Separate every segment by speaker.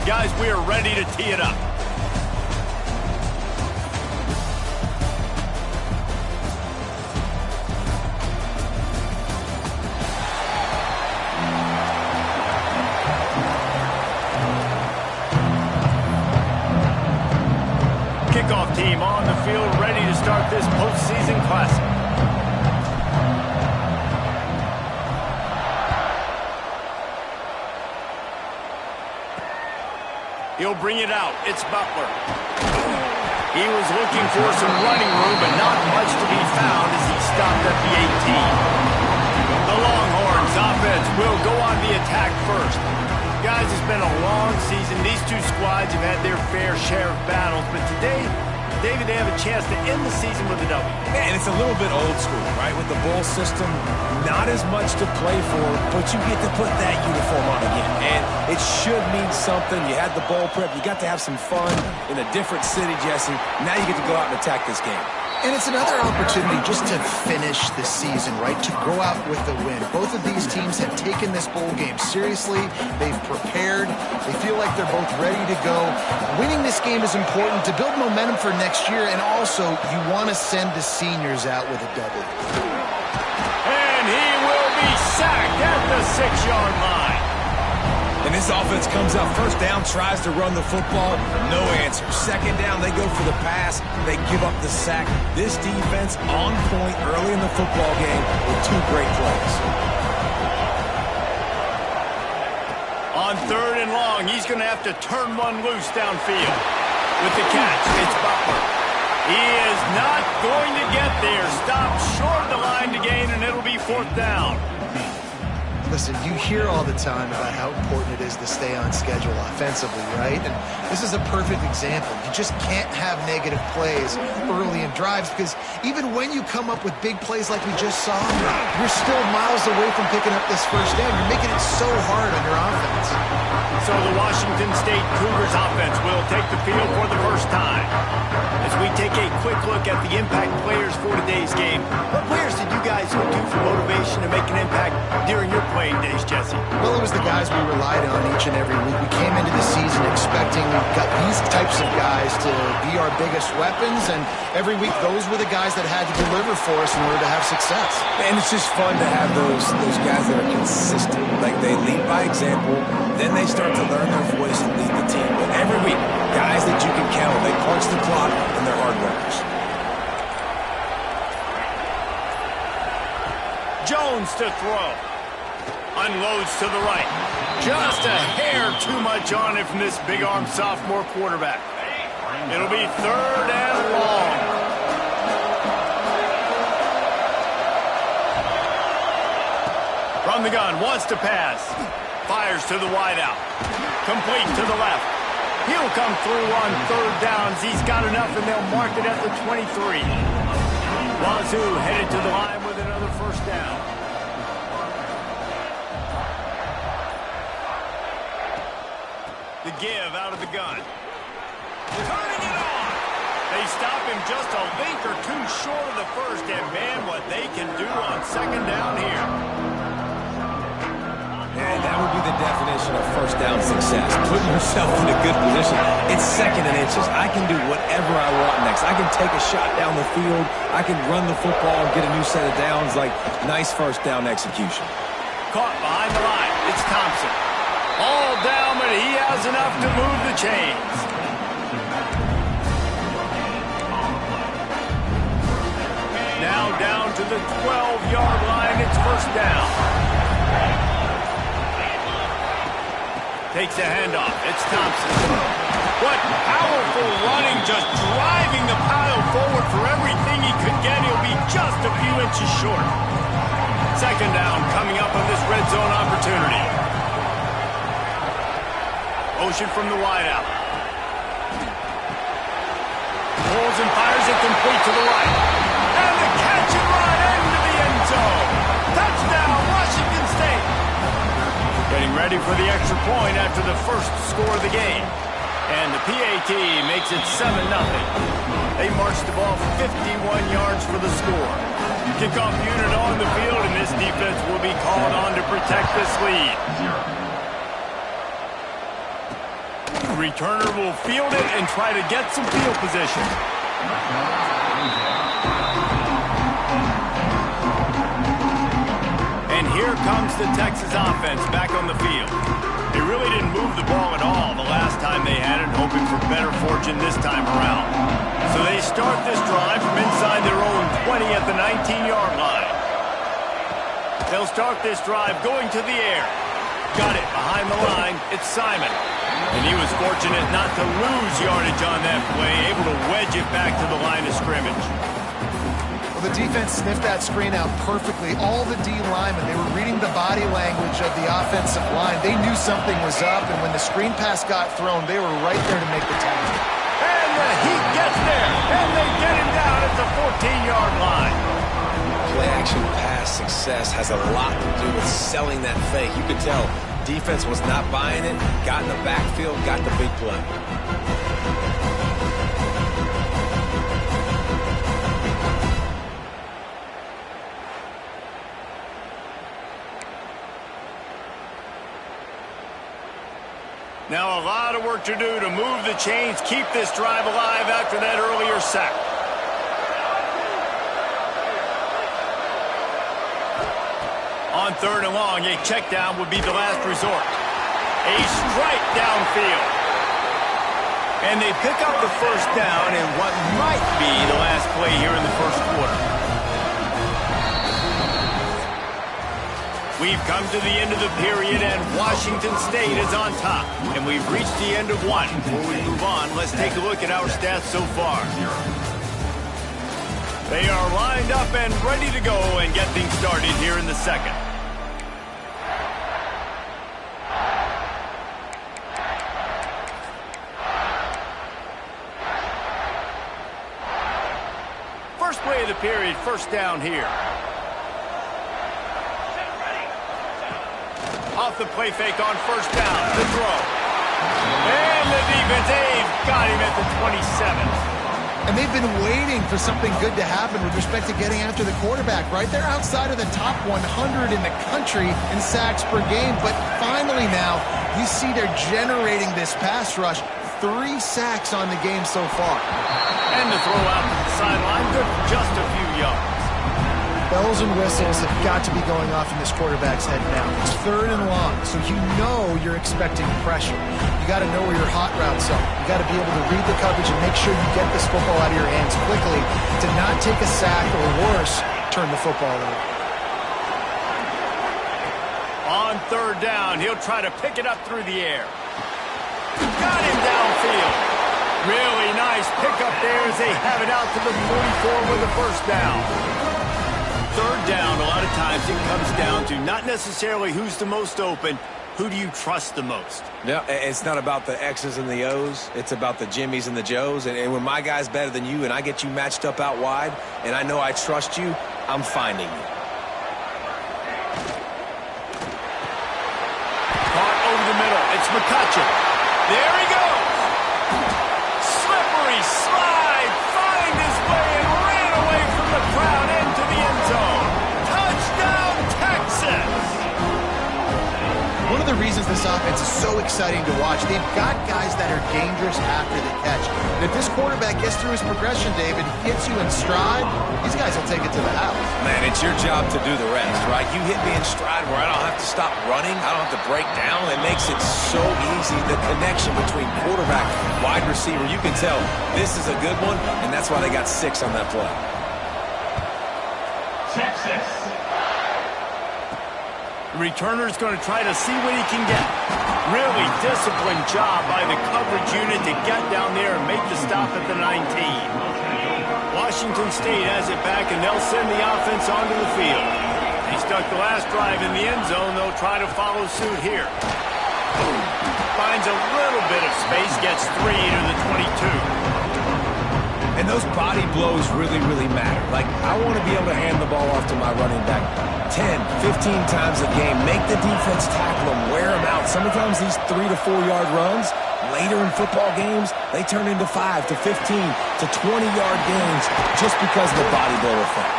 Speaker 1: Guys, we are ready to tee it up. Kickoff team on the field, ready to start this postseason classic. He'll bring it out. It's Butler. He was looking for some running room, but not much to be found as he stopped at the 18. The Longhorns offense will go on the attack first. Guys, it's been a long season. These two squads have had their fair share of battles, but today, David, they have a chance to end the season with a W.
Speaker 2: And it's a little bit old school, right? With the bowl system, not as much to play for, but you get to put that uniform on again. And it should mean something. You had the bowl prep. You got to have some fun in a different city, Jesse. Now you get to go out and attack this game.
Speaker 3: And it's another opportunity just to finish the season, right? To go out with a win. Both of these teams have taken this bowl game seriously. They've prepared. They feel like they're both ready to go. Winning this game is important to build momentum for next year, and also you want to send the seniors out with a W.
Speaker 1: And he will be sacked at the 6-yard line.
Speaker 2: And this offense comes out first down, tries to run the football, no answer. Second down, they go for the pass, they give up the sack. This defense on point early in the football game with two great plays.
Speaker 1: On 3rd and long, he's going to have to turn one loose downfield. With the catch, it's Butler. He is not going to get there. Stopped short of the line to gain, and it'll be 4th down.
Speaker 3: Listen, you hear all the time about how important it is to stay on schedule offensively, right? And this is a perfect example. You just can't have negative plays early in drives because even when you come up with big plays like we just saw, you're still miles away from picking up this first down. You're making it so hard on your offense.
Speaker 1: So the Washington State Cougars offense will take the field for the first time. As we take a quick look at the impact players for today's game, what players did you guys look to for motivation to make an impact during your playing days, Jesse?
Speaker 3: Well, it was the guys we relied on each and every week. We came into the season expecting these types of guys to be our biggest weapons, and every week those were the guys that had to deliver for us in order to have success.
Speaker 2: And it's just fun to have those guys that are consistent. Like they lead by example, then they start to learn their voice and lead the team. But every week, guys that you can count on, they punch the clock and they're hard workers.
Speaker 1: Jones to throw. Unloads to the right. Just a hair too much on it from this big-arm sophomore quarterback. It'll be 3rd and long. From the gun, wants to pass. Fires to the wideout. Complete to the left. He'll come through on 3rd downs. He's got enough, and they'll mark it at the 23. Wazoo headed to the line with another first down. The give out of the gun. Turning it on. They stop him just a link or two short of the first, and man, what they can do on 2nd down here.
Speaker 2: And that would be the definition of first down success. Putting yourself in a good position. It's 2nd and inches. I can do whatever I want next. I can take a shot down the field. I can run the football and get a new set of downs. Like, nice first down execution.
Speaker 1: Caught behind the line. It's Thompson. All down, but he has enough to move the chains. Now down to the 12-yard line. It's first down. Takes a handoff. It's Thompson. What powerful running, just driving the pile forward for everything he could get. He'll be just a few inches short. 2nd down coming up on this red zone opportunity. Motion from the wideout. Pulls and fires it complete to the right. And the catch and run into the end zone. Touchdown, Washington State. Getting ready for the extra point after the first score of the game. And the PAT makes it 7-0. They march the ball 51 yards for the score. Kickoff unit on the field, and this defense will be called on to protect this lead. Returner will field it and try to get some field position. And here comes the Texas offense back on the field. They really didn't move the ball at all the last time they had it, hoping for better fortune this time around. So they start this drive from inside their own 20 at the 19-yard line. They'll start this drive going to the air. Got it behind the line. It's Simon. And he was fortunate not to lose yardage on that play, able to wedge it back to the line of scrimmage.
Speaker 3: Well, the defense sniffed that screen out perfectly. All the D linemen, they were reading the body language of the offensive line. They knew something was up, and when the screen pass got thrown, they were right there to make the tackle.
Speaker 1: And the Heat gets there, and they get him down at the 14-yard line.
Speaker 2: Play-action pass success has a lot to do with selling that fake. You could tell defense was not buying it, got in the backfield, got the big play.
Speaker 1: Now a lot of work to do to move the chains, keep this drive alive after that earlier sack. On third and long, a check down would be the last resort. A strike downfield. And they pick up the first down in what might be the last play here in the first quarter. We've come to the end of the period, and Washington State is on top. And we've reached the end of one. Before we move on, let's take a look at our stats so far. They are lined up and ready to go and get things started here in the second. First play of the period, first down here. Off the play fake on first down, the throw. And the defense got him at the 27.
Speaker 3: And they've been waiting for something good to happen with respect to getting after the quarterback, right? They're outside of the top 100 in the country in sacks per game, but finally now you see they're generating this pass rush. 3 sacks on the game so far.
Speaker 1: And the throw out to the sideline, good for just a few yards.
Speaker 3: Bells and whistles have got to be going off in this quarterback's head now. It's third and long, so you know you're expecting pressure. You got to know where your hot routes are. You got to be able to read the coverage and make sure you get this football out of your hands quickly to not take a sack or worse, turn the football over.
Speaker 1: On third down, he'll try to pick it up through the air. Got him downfield. Really nice pickup there as they have it out to the 44 with a first down. Third down, a lot of times it comes down to not necessarily who's the most open, who do you trust the most?
Speaker 2: Yeah, it's not about the X's and the O's. It's about the Jimmys and the Joes. And when my guy's better than you and I get you matched up out wide and I know I trust you, I'm finding you.
Speaker 1: Caught over the middle. It's McCutcheon. There he goes. Slippery slide. Find his way and ran away from the crowd into the end zone. Touchdown, Texas.
Speaker 3: One of the reasons this offense is so exciting to watch, they've got guys that are dangerous after the catch. And if this quarterback gets through his progression, David, hits you in stride, these guys will take it to the house.
Speaker 2: Man, it's your job to do the rest, right? You hit me in stride where I don't have to stop running. I don't have to break down. It makes it so easy. The connection between quarterback, wide receiver, you can tell this is a good one, and that's why they got 6 on that play.
Speaker 1: Texas. The returner's going to try to see what he can get. Really disciplined job by the coverage unit to get down there and make the stop at the 19. Washington State has it back, and they'll send the offense onto the field. They stuck the last drive in the end zone. They'll try to follow suit here. Finds a little bit of space, gets 3 to the 22.
Speaker 2: And those body blows really, really matter. Like, I want to be able to hand the ball off to my running back 10, 15 times a game. Make the defense tackle them, wear them out. Sometimes these 3 to 4 yard runs, later in football games, they turn into 5 to 15 to 20-yard gains just because of the body blow effect.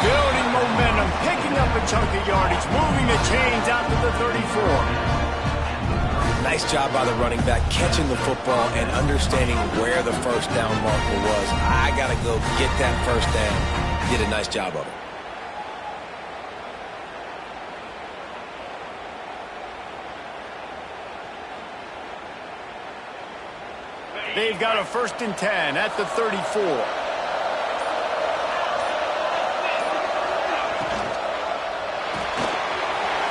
Speaker 1: Building momentum, picking up a chunk of yardage, moving the chains out to the 34.
Speaker 2: Nice job by the running back, catching the football and understanding where the first down marker was. I got to go get that first down. Did a nice job of it.
Speaker 1: They've got a 1st and 10 at the 34.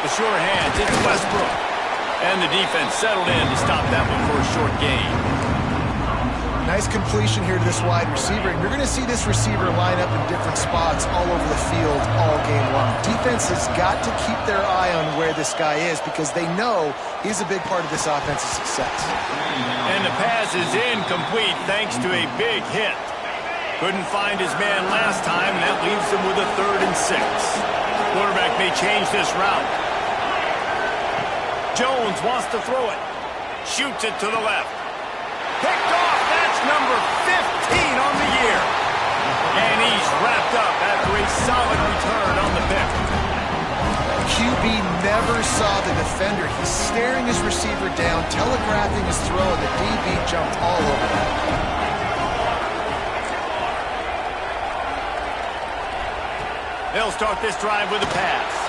Speaker 1: The sure hands, it's Westbrook. And the defense settled in to stop that one for a short gain.
Speaker 3: Nice completion here to this wide receiver. And you're going to see this receiver line up in different spots all over the field all game long. Defense has got to keep their eye on where this guy is because they know he's a big part of this offense's success.
Speaker 1: And the pass is incomplete thanks to a big hit. Couldn't find his man last time, and that leaves him with a 3rd and 6. Quarterback may change this route. Jones wants to throw it. Shoots it to the left. Picked off. That's number 15 on the year. And he's wrapped up after a solid return on the pick.
Speaker 3: QB never saw the defender. He's staring his receiver down, telegraphing his throw, and the DB jumped all over that.
Speaker 1: They'll start this drive with a pass.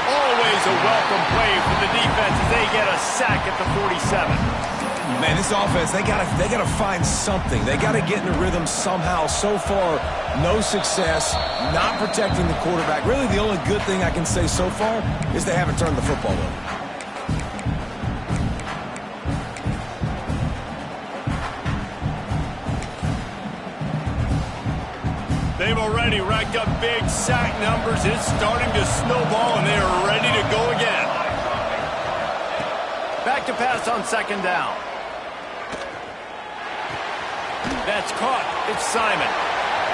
Speaker 1: Always a welcome play for the defense as they get a sack at the 47.
Speaker 2: Man, this offense, they gotta find something. They gotta get in a rhythm somehow. So far, no success, not protecting the quarterback. Really, the only good thing I can say so far is they haven't turned the football over.
Speaker 1: They've already racked up big sack numbers. It's starting to snowball, and they are ready to go again. Back to pass on 2nd down. That's caught. It's Simon.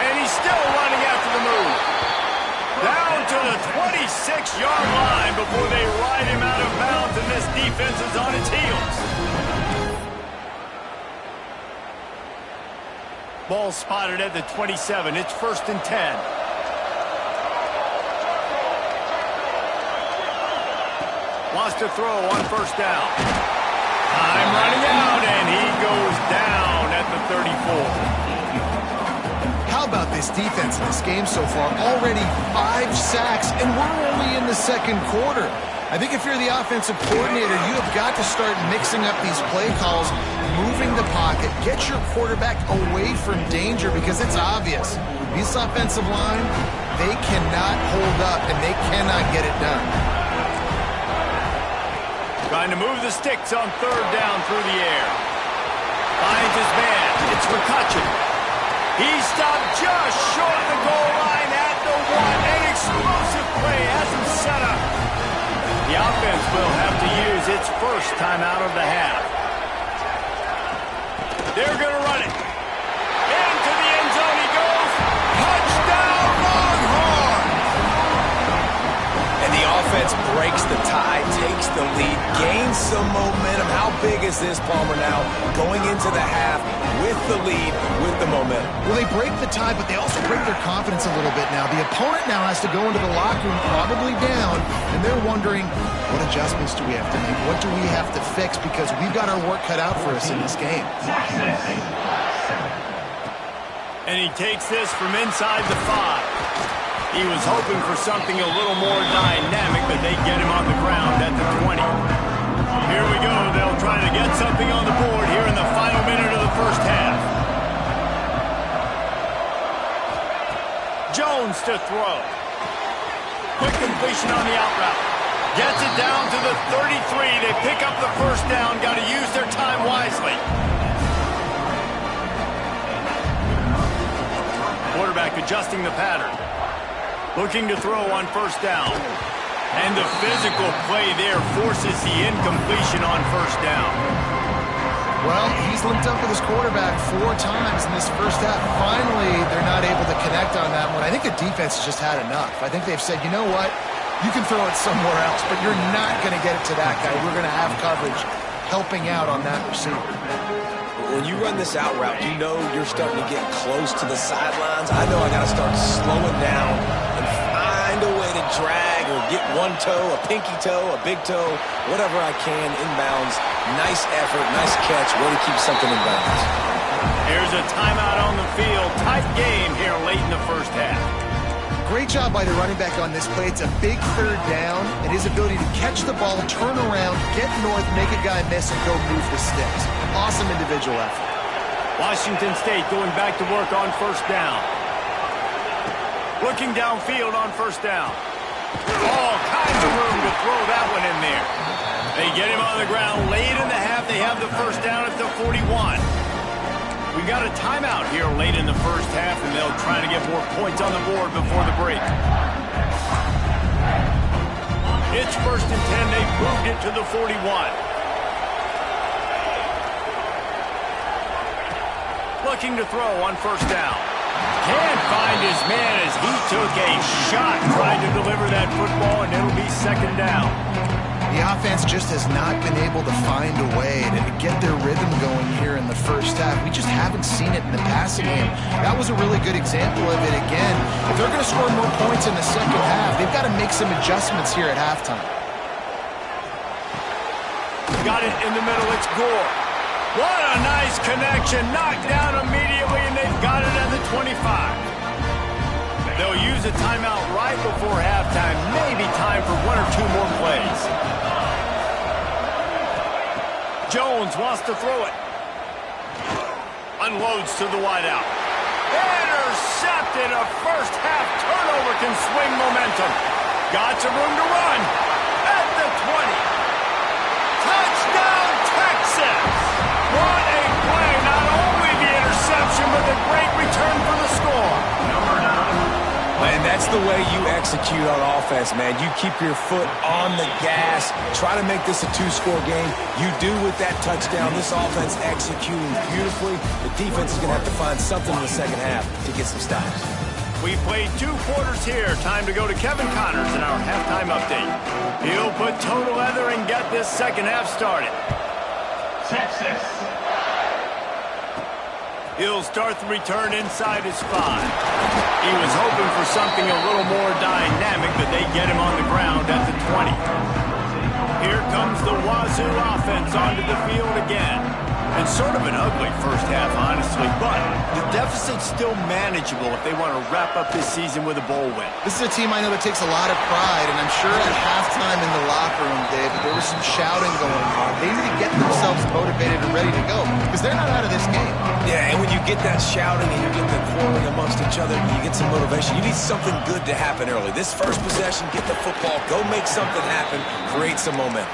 Speaker 1: And he's still running after the move. Down to the 26-yard line before they ride him out of bounds, and this defense is on its heels. Ball spotted at the 27. It's 1st and 10. Wants to throw on 1st down. Time running out, and he goes down at the 34.
Speaker 3: How about this defense in this game so far? Already 5 sacks, and we're only in the 2nd quarter. I think if you're the offensive coordinator, you have got to start mixing up these play calls, moving the pocket, get your quarterback away from danger because it's obvious. This offensive line, they cannot hold up, and they cannot get it done.
Speaker 1: Trying to move the sticks on 3rd down through the air. Finds his man. It's McCutcheon. He stopped just short of the goal line at the 1. An explosive play has him set up. The offense will have to use its first time out of the half. They're going to run it. Into the end zone he goes. Touchdown, Longhorns!
Speaker 2: And the offense breaks the tie, takes the lead, gains some momentum. How big is this, Palmer, now? Going into the half with the lead, with the momentum.
Speaker 3: Well, they break the tie, but they also break their confidence a little bit now. The opponent now has to go into the locker room probably down, and they're wondering, what adjustments do we have to make? What do we have to fix? Because we've got our work cut out for us in this game.
Speaker 1: And he takes this from inside the 5. He was hoping for something a little more dynamic, but they get him on the ground at the 20. Here we go. They'll try to get something on the board here in the final minute of the 1st half. Jones to throw. Quick completion on the out route. Gets it down to the 33. They pick up the 1st down. Got to use their time wisely. Quarterback adjusting the pattern. Looking to throw on 1st down. And the physical play there forces the incompletion on 1st down.
Speaker 3: Well, he's linked up with his quarterback 4 times in this 1st half. Finally, they're not able to connect on that one. I think the defense has just had enough. I think they've said, you know what? You can throw it somewhere else, but you're not going to get it to that guy. We're going to have coverage helping out on that receiver.
Speaker 2: When you run this out route, you know you're starting to get close to the sidelines. I know I got to start slowing down and find a way to drag or get one toe, a pinky toe, a big toe, whatever I can inbounds. Nice effort, nice catch, way to keep something in bounds.
Speaker 1: Here's a timeout on the field. Tight game here late in the first half.
Speaker 3: Great job by the running back on this play. It's a big third down, and his ability to catch the ball, turn around, get north, make a guy miss, and go move the sticks. Awesome individual effort.
Speaker 1: Washington State going back to work on first down. Looking downfield on first down. All kinds of room to throw that one in there. They get him on the ground late in the half. They have the first down at the 41. We got a timeout here late in the first half, and they'll try to get more points on the board before the break. It's first and 10. They moved it to the 41. Looking to throw on first down. Can't find his man as he took a shot trying to deliver that football, and it'll be second down.
Speaker 3: The offense just has not been able to find a way to get their rhythm going here in the first half. We just haven't seen it in the passing game. That was a really good example of it again. If they're going to score more points in the second half, they've got to make some adjustments here at halftime.
Speaker 1: Got it in the middle. It's Gore. What a nice connection. Knocked down immediately, and they've got it at the 25. They'll use a timeout right before halftime. Maybe time for one or two more plays. Jones wants to throw it. Unloads to the wideout. Intercepted. A first half turnover can swing momentum. Got some room to run. At the 20. Touchdown, Texas. What a play. Not only the interception, but the great return for the score.
Speaker 2: And that's the way you execute on offense, man. You keep your foot on the gas. Try to make this a two-score game. You do with that touchdown. This offense executing beautifully. The defense is going to have to find something in the second half to get some stops.
Speaker 1: We played 2 quarters here. Time to go to Kevin Connors in our halftime update. He'll put toe leather and get this second half started.
Speaker 4: Texas.
Speaker 1: He'll start the return inside his 5. He was hoping for something a little more dynamic, but they get him on the ground at the 20. Here comes the Wazoo offense onto the field again. And sort of an ugly first half, honestly, but the deficit's still manageable if they want to wrap up this season with a bowl win.
Speaker 3: This is a team I know that takes a lot of pride, and I'm sure at halftime in the locker room, David, there was some shouting going on. They need to get themselves motivated and ready to go, because they're not out of this game.
Speaker 2: Yeah, and when you get that shouting and you get the quarreling amongst each other, you get some motivation. You need something good to happen early. This first possession, get the football, go make something happen, create some momentum.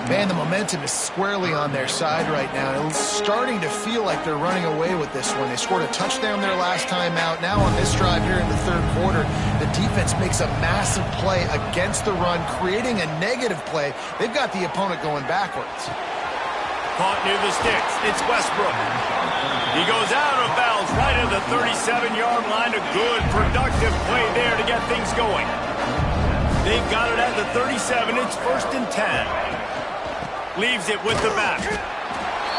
Speaker 3: Man, the momentum is squarely on their side right now. It's starting to feel like they're running away with this one. They scored a touchdown their last time out. Now on this drive here in the third quarter, the defense makes a massive play against the run, creating a negative play. They've got the opponent going backwards.
Speaker 1: Caught near the sticks. It's Westbrook. He goes out of bounds right at the 37-yard line. A good, productive play there to get things going. They've got it at the 37. It's first and 10. Leaves it with the back.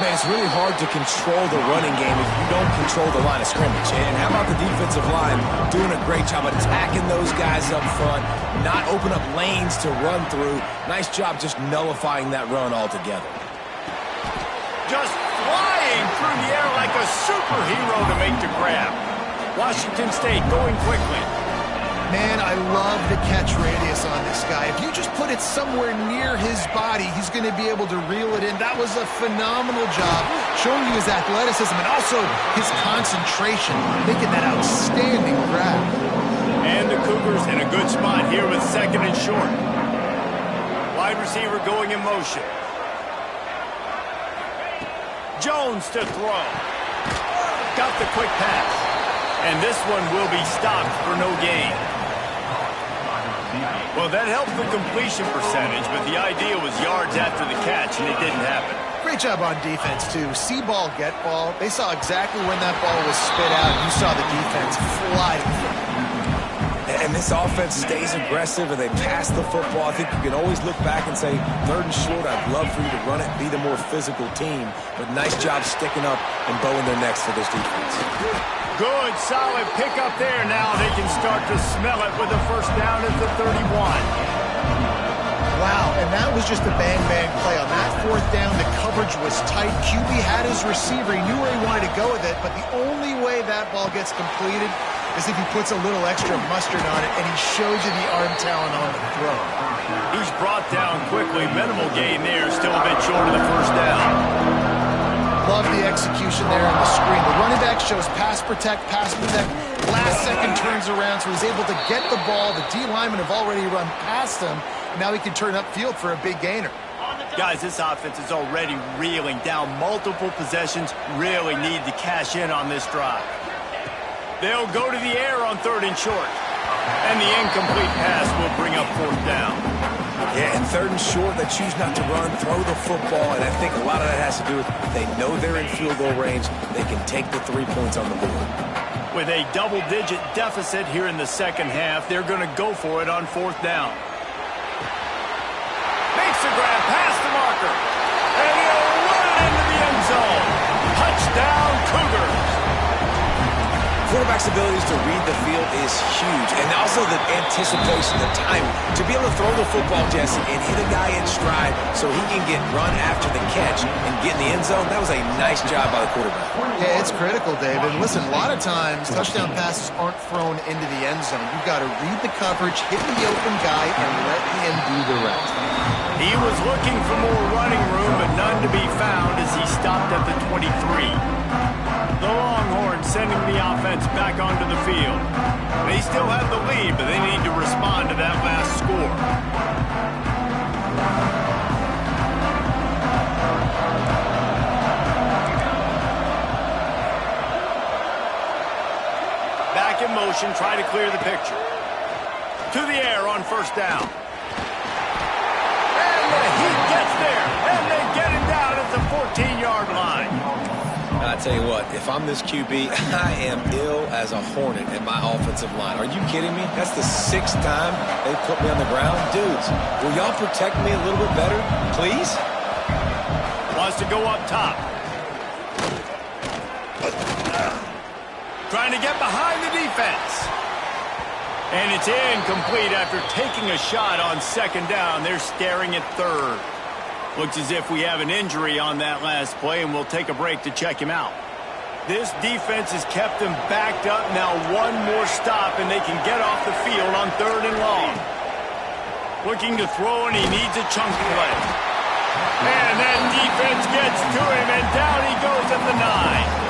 Speaker 2: Man, it's really hard to control the running game if you don't control the line of scrimmage. And how about the defensive line doing a great job attacking those guys up front, not open up lanes to run through. Nice job just nullifying that run altogether.
Speaker 1: Just flying through the air like a superhero to make the grab. Washington State going quickly.
Speaker 3: Man, I love the catch radius on this guy. If you just put it somewhere near his body, he's going to be able to reel it in. That was a phenomenal job, showing you his athleticism and also his concentration, making that outstanding grab.
Speaker 1: And the Cougars in a good spot here with second and short. Wide receiver going in motion. Jones to throw. Got the quick pass. And this one will be stopped for no gain. Well, that helped the completion percentage, but the idea was yards after the catch, and it didn't happen.
Speaker 3: Great job on defense, too. See ball, get ball. They saw exactly when that ball was spit out. You saw the defense fly.
Speaker 2: and this offense stays aggressive and they pass the football, I think you can always look back and say, 3rd and short, I'd love for you to run it, be the more physical team. But nice job sticking up and bowing their necks for this defense.
Speaker 1: Good, solid pickup there. Now they can start to smell it with a first down at the 31.
Speaker 3: Wow, and that was just a bang-bang play. On that 4th down, the coverage was tight. QB had his receiver. He knew where he wanted to go with it, but the only way that ball gets completed is if he puts a little extra mustard on it, and he shows you the arm talent on the throw.
Speaker 1: He's brought down quickly. Minimal gain there. Still a bit short of the first down.
Speaker 3: Love the execution there on the screen. The running back shows pass protect. Last second turns around, so he's able to get the ball. The D linemen have already run past him. Now he can turn upfield for a big gainer.
Speaker 1: Guys, this offense is already reeling down multiple possessions. Really need to cash in on this drive. They'll go to the air on 3rd and short. And the incomplete pass will bring up 4th down.
Speaker 2: Yeah, and 3rd and short, they choose not to run, throw the football, and I think a lot of that has to do with they know they're in field goal range. They can take the 3 points on the board.
Speaker 1: With a double-digit deficit here in the second half, they're going to go for it on 4th down. Makes the grab past the marker. And he'll run it into the end zone. Touchdown, Cougars.
Speaker 2: Quarterback's abilities to read the field is huge, and also the anticipation, the timing. To be able to throw the football, Jesse, and hit a guy in stride so he can get run after the catch and get in the end zone, that was a nice job by the quarterback.
Speaker 3: Yeah, it's critical, Dave. And listen, a lot of times touchdown passes aren't thrown into the end zone. You've got to read the coverage, hit the open guy, and let him do the rest.
Speaker 1: He was looking for more running room, but none to be found as he stopped at the 23. The Longhorns sending the offense back onto the field. They still have the lead, but they need to respond to that last score. Back in motion, try to clear the picture. To the air on 1st down. And the Heat gets there, and they get him down at the 14-yard line.
Speaker 2: I tell you what, if I'm this QB, I am ill as a hornet in my offensive line. Are you kidding me? That's the 6th time they put me on the ground. Dudes, will y'all protect me a little bit better, please?
Speaker 1: Wants to go up top. Trying to get behind the defense. And it's incomplete after taking a shot on 2nd down. They're staring at 3rd. Looks as if we have an injury on that last play, and we'll take a break to check him out. This defense has kept them backed up. Now one more stop, and they can get off the field on 3rd and long. Looking to throw, and he needs a chunk play. And that defense gets to him, and down he goes at the 9.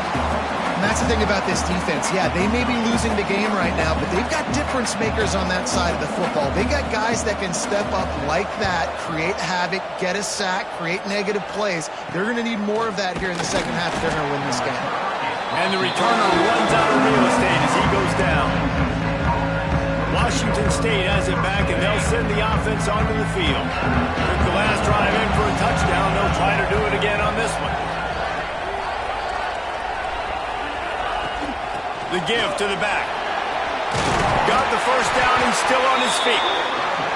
Speaker 3: And that's the thing about this defense. Yeah, they may be losing the game right now, but they've got difference makers on that side of the football. They got guys that can step up like that, create havoc, get a sack, create negative plays. They're going to need more of that here in the second half if they're going to win this game.
Speaker 1: And the returner runs out of real estate as he goes down. Washington State has it back, and they'll send the offense onto the field. Took the last drive in for a touchdown. They'll try to do it again on this one. The give to the back. Got the first down and still on his feet.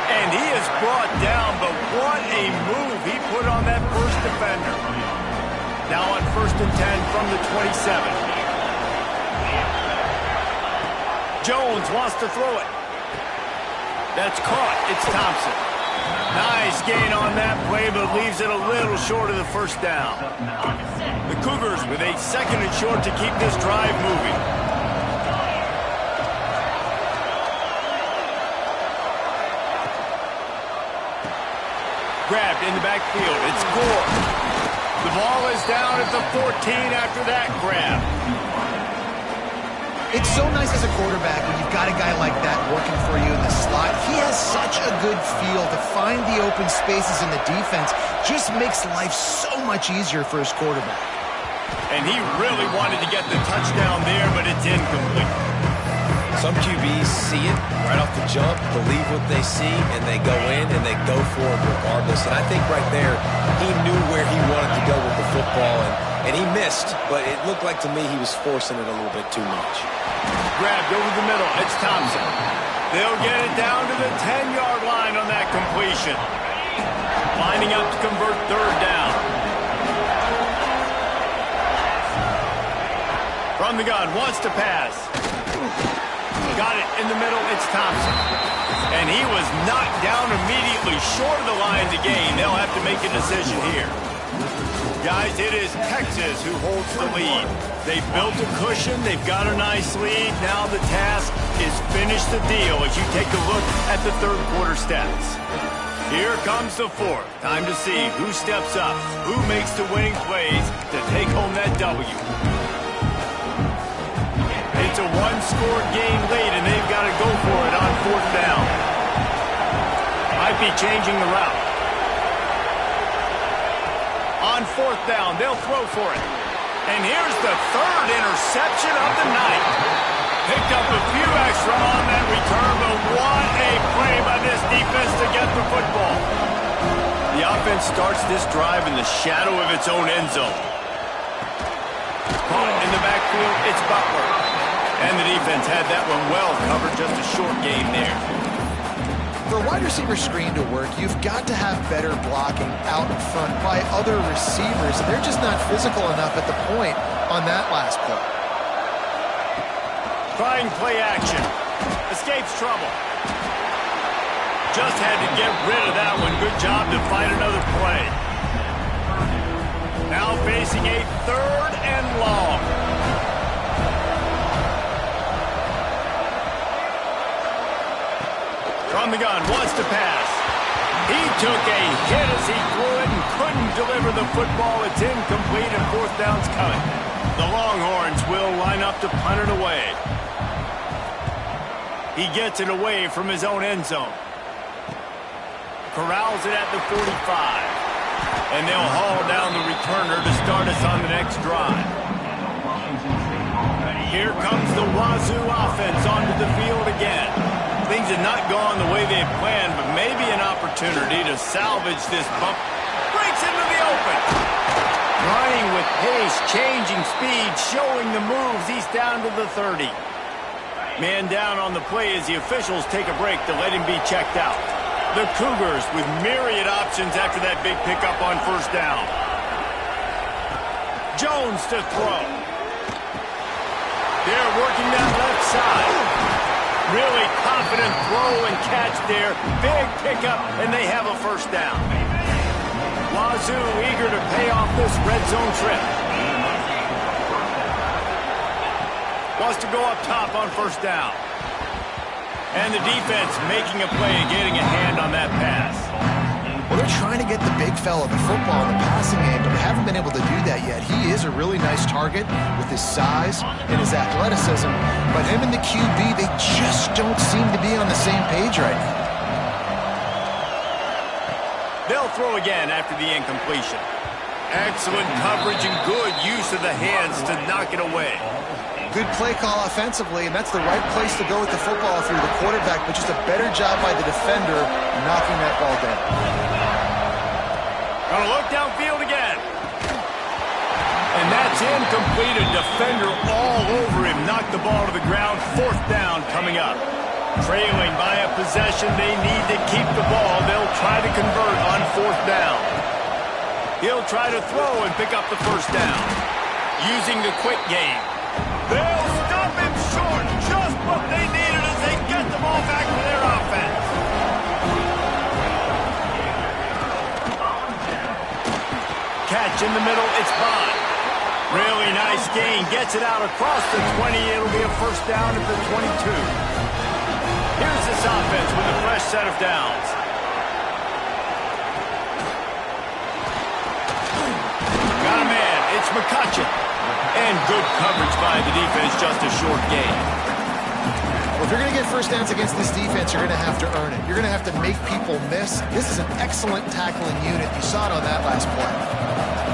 Speaker 1: And he is brought down, but what a move he put on that first defender. Now on 1st and 10 from the 27. Jones wants to throw it. That's caught. It's Thompson. Nice gain on that play, but leaves it a little short of the first down. The Cougars with a 2nd and short to keep this drive moving. Grabbed in the backfield. It's Gore. The ball is down at the 14 after that grab.
Speaker 3: It's so nice as a quarterback when you've got a guy like that working for you in the slot. He has such a good feel to find the open spaces in the defense. Just makes life so much easier for his quarterback.
Speaker 1: And he really wanted to get the touchdown there, but it's incomplete.
Speaker 2: Some QBs see it right off the jump, believe what they see, and they go in and they go for it regardless. And I think right there, he knew where he wanted to go with the football, and he missed, but it looked like to me he was forcing it a little bit too much.
Speaker 1: Grabbed over the middle. It's Thompson. They'll get it down to the 10-yard line on that completion. Lining up to convert third down. From the gun, wants to pass. Got it in the middle, it's Thompson. And he was knocked down immediately short of the line to gain. They'll have to make a decision here. Guys, it is Texas who holds the lead. They've built a cushion. They've got a nice lead. Now the task is finish the deal as you take a look at the third quarter stats. Here comes the fourth. Time to see who steps up, who makes the winning plays to take home that W. It's a one-score game late, and they've got to go for it on fourth down. Might be changing the route. On fourth down, they'll throw for it. And here's the third interception of the night. Picked up a few extra on that return, but what a play by this defense to get the football. The offense starts this drive in the shadow of its own end zone. Caught in the backfield, it's Butler. And the defense had that one well covered, just a short game there.
Speaker 3: For a wide receiver screen to work, you've got to have better blocking out in front by other receivers. They're just not physical enough at the point on that last play.
Speaker 1: Trying play action. Escapes trouble. Just had to get rid of that one. Good job to find another play. Now facing a third and long. From the gun, wants to pass. He took a hit as he threw it and couldn't deliver the football. It's incomplete and fourth down's coming. The Longhorns will line up to punt it away. He gets it away from his own end zone. Corrals it at the 45. And they'll haul down the returner to start us on the next drive. Here comes the Wazoo offense onto the field again. Things had not gone the way they had planned, but maybe an opportunity to salvage this bump. Breaks into the open. Running with pace, changing speed, showing the moves. He's down to the 30. Man down on the play as the officials take a break to let him be checked out. The Cougars with myriad options after that big pickup on first down. Jones to throw. They're working that left side. Really confident throw and catch there. Big pickup, and they have a first down. Wazoo eager to pay off this red zone trip. Wants to go up top on first down. And the defense making a play and getting a hand on that pass.
Speaker 3: Well, they're trying to get the big fella the football in the passing game, but they haven't been able to do that yet. He is a really nice target with his size and his athleticism, but him and the QB, they just don't seem to be on the same page right now.
Speaker 1: They'll throw again after the incompletion. Excellent coverage and good use of the hands to knock it away.
Speaker 3: Good play call offensively, and that's the right place to go with the football if you're the quarterback, but just a better job by the defender knocking that ball down.
Speaker 1: Gonna look downfield again. And that's incomplete. A defender all over him. Knocked the ball to the ground. Fourth down coming up. Trailing by a possession. They need to keep the ball. They'll try to convert on fourth down. He'll try to throw and pick up the first down. Using the quick game. They'll stop him short. Just what they needed as they get the ball back for their offense. Catch in the middle. It's Bond. Really nice gain. Gets it out across the 20. It'll be a first down at the 22. Here's this offense with a fresh set of downs. Got a man. It's McCutcheon. And good coverage by the defense, just a short gain.
Speaker 3: Well, if you're going to get first downs against this defense, you're going to have to earn it. You're going to have to make people miss. This is an excellent tackling unit. You saw it on that last play.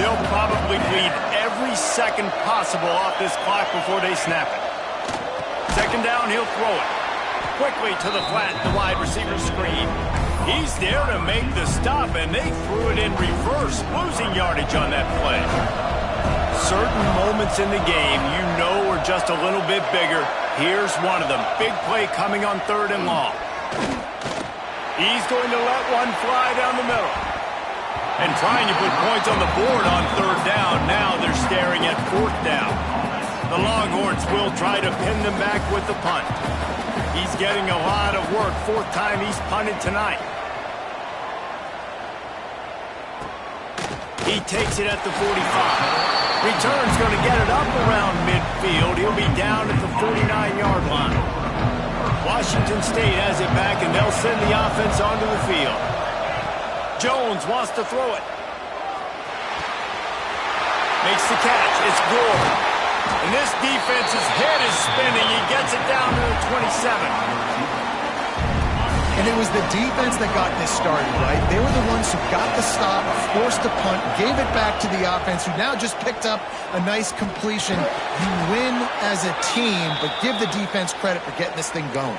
Speaker 1: They'll probably bleed every second possible off this clock before they snap it. Second down, he'll throw it. Quickly to the flat, the wide receiver screen. He's there to make the stop, and they threw it in reverse, losing yardage on that play. Certain moments in the game you know are just a little bit bigger, Here's one of them. Big play coming on 3rd and long. He's going to let one fly down the middle. And trying to put points on the board on 3rd down. Now they're staring at 4th down. The Longhorns will try to pin them back with the punt. He's getting a lot of work. 4th time he's punted tonight. He takes it at the 45. Return's going to get it up around midfield. He'll be down at the 49-yard line. Washington State has it back, and they'll send the offense onto the field. Jones wants to throw it. Makes the catch. It's Gore. And this defense's head is spinning. He gets it down to the 27.
Speaker 3: And it was the defense that got this started, right? They were the ones who got the stop, forced a punt, gave it back to the offense, who now just picked up a nice completion. You win as a team, but give the defense credit for getting this thing going.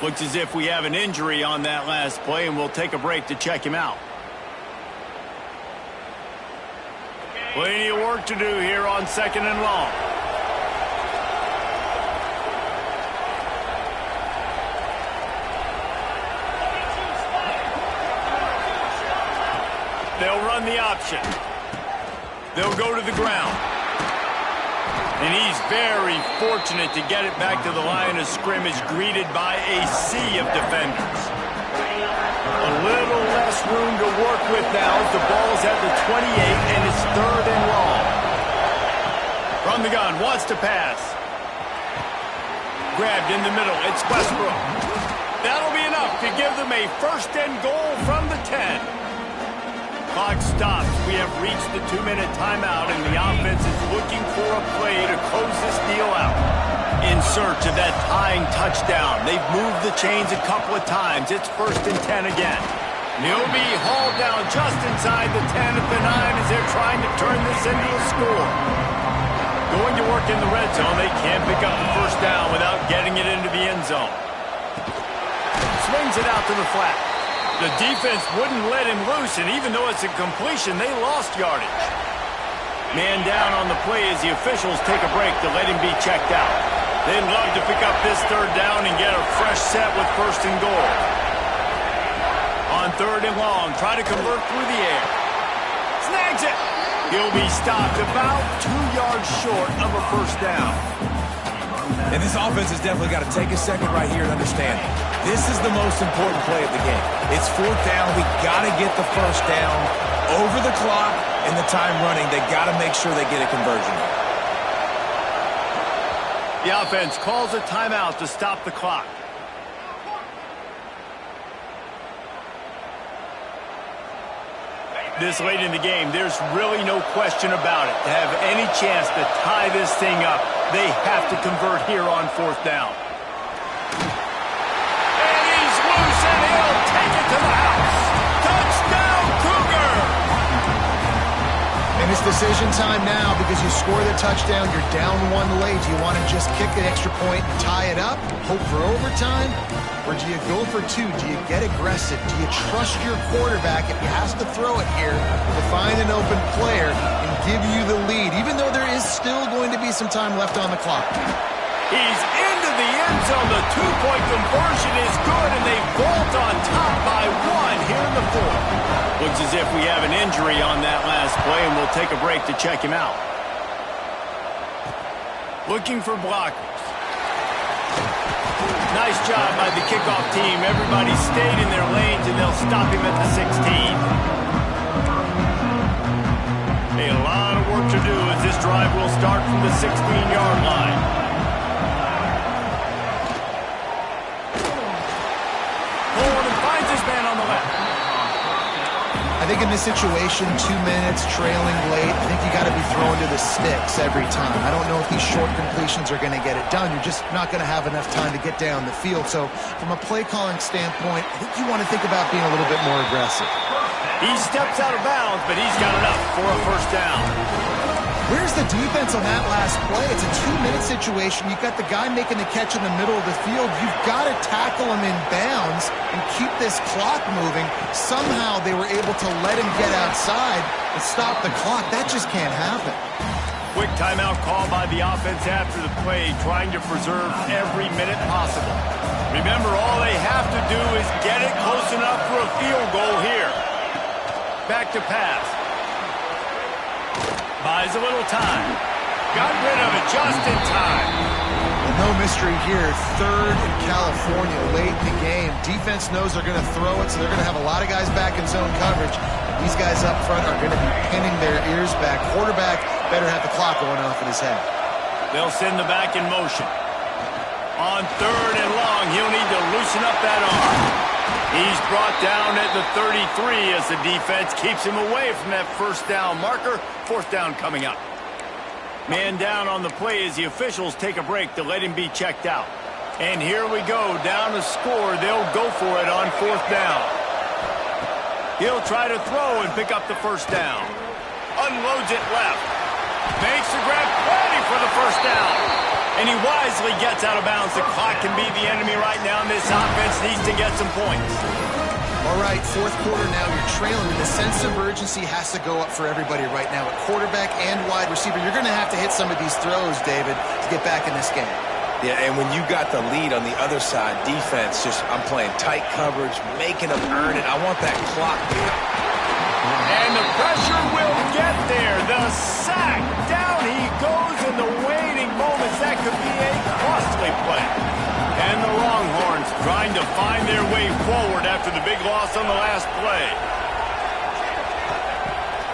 Speaker 1: Looks as if we have an injury on that last play, and we'll take a break to check him out. Plenty of work to do here on 2nd and long. They'll run the option. They'll go to the ground. And he's very fortunate to get it back to the line of scrimmage, greeted by a sea of defenders. A little less room to work with now as the ball's at the 28, and it's 3rd and long. From the gun, wants to pass. Grabbed in the middle, it's Westbrook. That'll be enough to give them a 1st and goal from the 10. Clock stops. We have reached the 2-minute timeout, and the offense is looking for a play to close this deal out. In search of that tying touchdown. They've moved the chains a couple of times. It's 1st and 10 again. He'll be hauled down just inside the 10 at the 9 as they're trying to turn this into a score. Going to work in the red zone. They can't pick up the 1st down without getting it into the end zone. Swings it out to the flat. The defense wouldn't let him loose, and even though it's a completion, they lost yardage. Man down on the play as the officials take a break to let him be checked out. They'd love to pick up this 3rd down and get a fresh set with 1st and goal. On 3rd and long, try to convert through the air. Snags it! He'll be stopped about 2 yards short of a 1st down.
Speaker 2: And this offense has definitely got to take a second right here and understand this is the most important play of the game. It's 4th down. We got to get the 1st down over the clock and the time running. They got to make sure they get a conversion.
Speaker 1: The offense calls a timeout to stop the clock. This late in the game, there's really no question about it. To have any chance to tie this thing up, they have to convert here on 4th down. And he's loose, and he'll take it to the house. Touchdown, Cougar!
Speaker 3: And it's decision time now because you score the touchdown, you're down 1 late. Do you want to just kick the extra point and tie it up, hope for overtime? Or do you go for 2? Do you get aggressive? Do you trust your quarterback if he has to throw it here to find an open player and give you the lead, even though there is still going to be some time left on the clock?
Speaker 1: He's into the end zone. The 2-point conversion is good, and they vault on top by 1 here in the 4th. Looks as if we have an injury on that last play, and we'll take a break to check him out. Looking for blockers. Nice job by the kickoff team. Everybody stayed in their lanes, and they'll stop him at the 16. A lot of work to do as this drive will start from the 16-yard line. Horn finds his man on the left.
Speaker 3: I think in this situation, 2 minutes, trailing late, I think you got to be thrown to the sticks every time. I don't know if these short completions are going to get it done. You're just not going to have enough time to get down the field. So from a play calling standpoint, I think you want to think about being a little bit more aggressive.
Speaker 1: He steps out of bounds, but he's got enough for a 1st down.
Speaker 3: Where's the defense on that last play? It's a 2-minute situation. You've got the guy making the catch in the middle of the field. You've got to tackle him in bounds and keep this clock moving. Somehow they were able to let him get outside and stop the clock. That just can't happen.
Speaker 1: Quick timeout call by the offense after the play, trying to preserve every minute possible. Remember, all they have to do is get it close enough for a field goal here. Back to pass. Buys a little time. Got rid of it just in time.
Speaker 3: No mystery here. Third in California late in the game. Defense knows they're going to throw it, so they're going to have a lot of guys back in zone coverage. These guys up front are going to be pinning their ears back. Quarterback better have the clock going off in his head.
Speaker 1: They'll send the back in motion. On third and long, he'll need to loosen up that arm. He's brought down at the 33 as the defense keeps him away from that first down marker. Fourth down coming up. Man down on the play as the officials take a break to let him be checked out. And here we go, down to score. They'll go for it on fourth down. He'll try to throw and pick up the first down. Unloads it left. Makes the grab, ready for the first down. And he wisely gets out of bounds. The clock can be the enemy right now, and this offense needs to get some points.
Speaker 3: All right, fourth quarter now, you're trailing. The sense of urgency has to go up for everybody right now. At quarterback and wide receiver, you're going to have to hit some of these throws, David, to get back in this game.
Speaker 2: Yeah, and when you got the lead on the other side, defense, I'm playing tight coverage, making them earn it. I want that clock.
Speaker 1: And the pressure will get there. The sack. Down he goes in the waiting moments. That could be a costly play. And the Longhorns trying to find their way forward after the big loss on the last play.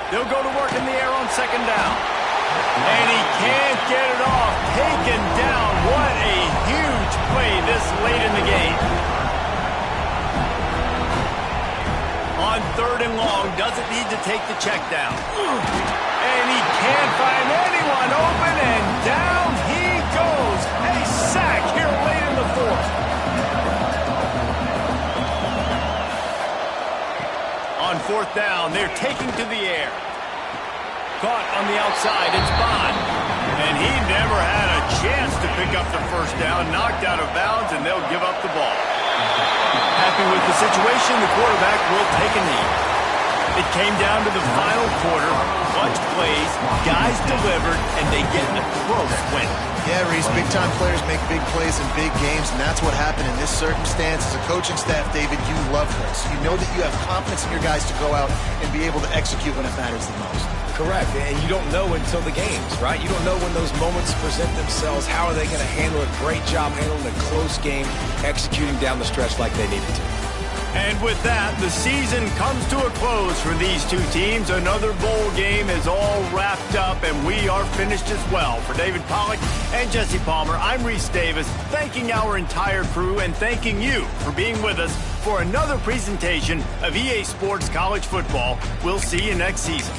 Speaker 1: They'll go to work in the air on second down. And he can't get it off. Taken down. What a huge play this late in the game. On third and long, doesn't need to take the check down. And he can't find anyone open, and down he goes. A sack here late in the fourth. On fourth down, they're taking to the air. Caught on the outside, it's Bond. And he never had a chance to pick up the first down, knocked out of bounds, and they'll give up the ball. Happy with the situation, the quarterback will take a knee. It came down to the final quarter. Clutch plays, guys delivered, and they get a close win.
Speaker 3: Yeah, Reese, big-time players make big plays in big games, and that's what happened in this circumstance. As a coaching staff, David, you love this. You know that you have confidence in your guys to go out and be able to execute when it matters the most.
Speaker 2: Correct, and you don't know until the games, right? You don't know when those moments present themselves. How are they going to handle it? Great job handling a close game, executing down the stretch like they needed to.
Speaker 1: And with that, the season comes to a close for these two teams. Another bowl game is all wrapped up, and we are finished as well. For David Pollack and Jesse Palmer, I'm Reese Davis, thanking our entire crew and thanking you for being with us for another presentation of EA Sports College Football. We'll see you next season.